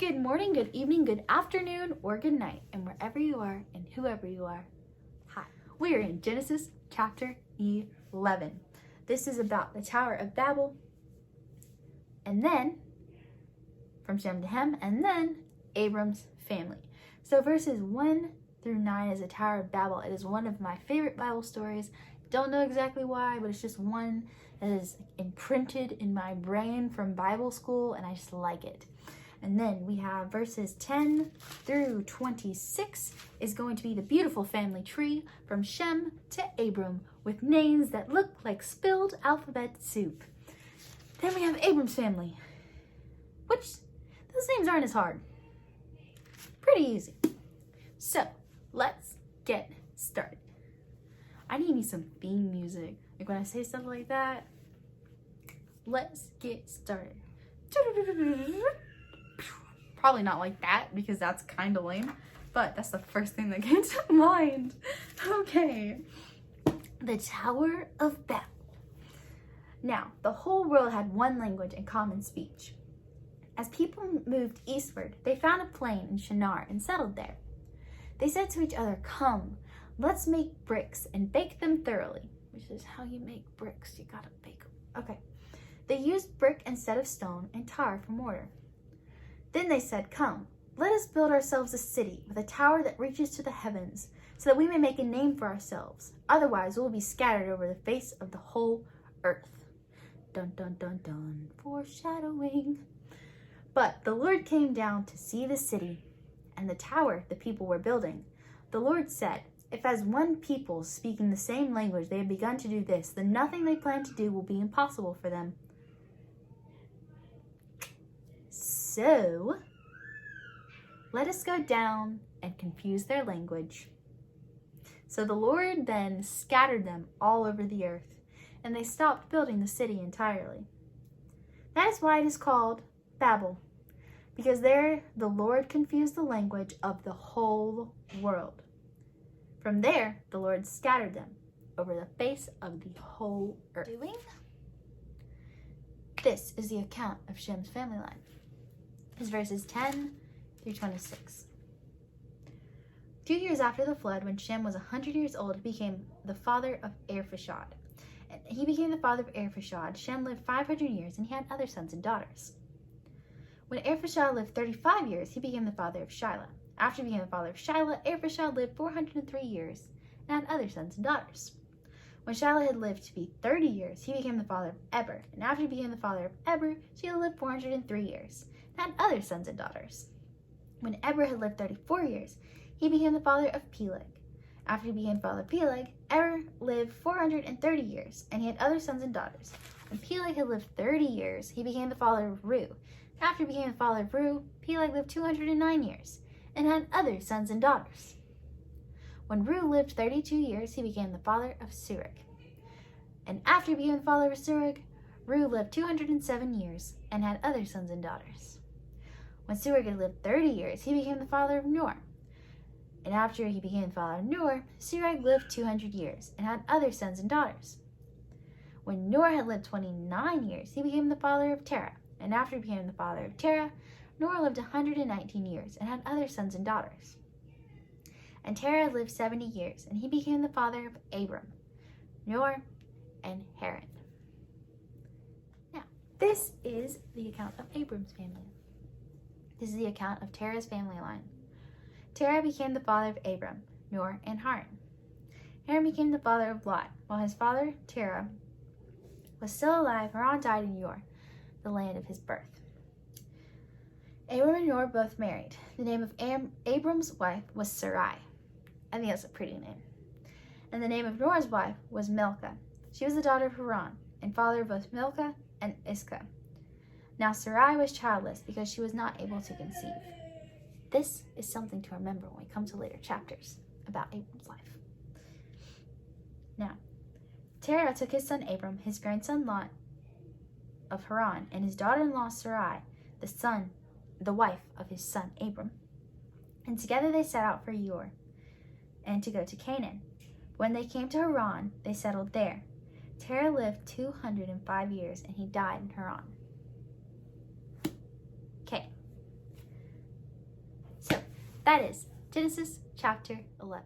good morning, good evening, good afternoon, or good night, and wherever you are and whoever you are. Hi. We are in Genesis chapter 11. This is about the Tower of Babel, and then from Shem to Ham, and then Abram's family. So verses 1 through 9 is the Tower of Babel. It is one of my favorite Bible stories. Don't know exactly why, but it's just one that is imprinted in my brain from Bible school, and I just like it. And then we have verses 10 through 26 is going to be the beautiful family tree from Shem to Abram with names that look like spilled alphabet soup. Then we have Abram's family, which those names aren't as hard. Pretty easy. So let's get started. I need me some theme music. Like when I say stuff like that, let's get started. Probably not like that because that's kind of lame, but that's the first thing that came to mind. Okay. The Tower of Babel. Now, the whole world had one language and common speech. As people moved eastward, they found a plain in Shinar and settled there. They said to each other, "Come, let's make bricks and bake them thoroughly," which is how you make bricks. You gotta bake them. Okay. They used brick instead of stone and tar for mortar. Then they said, "Come, let us build ourselves a city with a tower that reaches to the heavens, so that we may make a name for ourselves. Otherwise, we will be scattered over the face of the whole earth." Dun dun dun dun, foreshadowing. But the Lord came down to see the city and the tower the people were building. The Lord said, "If as one people speaking the same language they have begun to do this, then nothing they plan to do will be impossible for them." So, let us go down and confuse their language. So the Lord then scattered them all over the earth, and they stopped building the city entirely. That is why it is called Babel, because there the Lord confused the language of the whole world. From there, the Lord scattered them over the face of the whole earth. This is the account of Shem's family line. It's verses 10 through 26. 2 years after the flood, when Shem was 100 years old, he became the father of Arphaxad. And he became the father of Arphaxad. Shem lived 500 years, and he had other sons and daughters. When Arphaxad lived 35 years, he became the father of Shelah. After he became the father of Shelah, Arphaxad lived 403 years, and had other sons and daughters. When Shelah had lived to be 30 years, he became the father of Eber. And after he became the father of Eber, Shelah lived 403 years, and had other sons and daughters. When Eber had lived 34 years, he became the father of Peleg. After he became father of Peleg, Eber lived 430 years, and he had other sons and daughters. When Peleg had lived 30 years, he became the father of Reu. After he became the father of Reu, Peleg lived 209 years, and had other sons and daughters. When Reu lived 32 years, he became the father of Serug. And after he became the father of Serug, Reu lived 207 years, and had other sons and daughters. When Serug had lived 30 years, he became the father of Nor. And after he became the father of Nor, Serug lived 200 years, and had other sons and daughters. When Nor had lived 29 years, he became the father of Terah. And after he became the father of Terah, Nor lived 119 years, and had other sons and daughters. And Terah lived 70 years, and he became the father of Abram, Nor, and Haran. Now, this is the account of Abram's family. This is the account of Terah's family line. Terah became the father of Abram, Nor, and Haran. Haran became the father of Lot. While his father, Terah, was still alive, Haran died in Ur, the land of his birth. Abram and Nor both married. The name of Abram's wife was Sarai. I think that's a pretty name. And the name of Nor's wife was Milcah. She was the daughter of Haran, and father of both Milcah and Iscah. Now Sarai was childless because she was not able to conceive. This is something to remember when we come to later chapters about Abram's life. Now, Terah took his son Abram, his grandson Lot of Haran, and his daughter-in-law Sarai, the wife of his son Abram, and together they set out for Ur, and to go to Canaan. When they came to Haran, they settled there. Terah lived 205 years, and he died in Haran. Okay. That is Genesis chapter 11.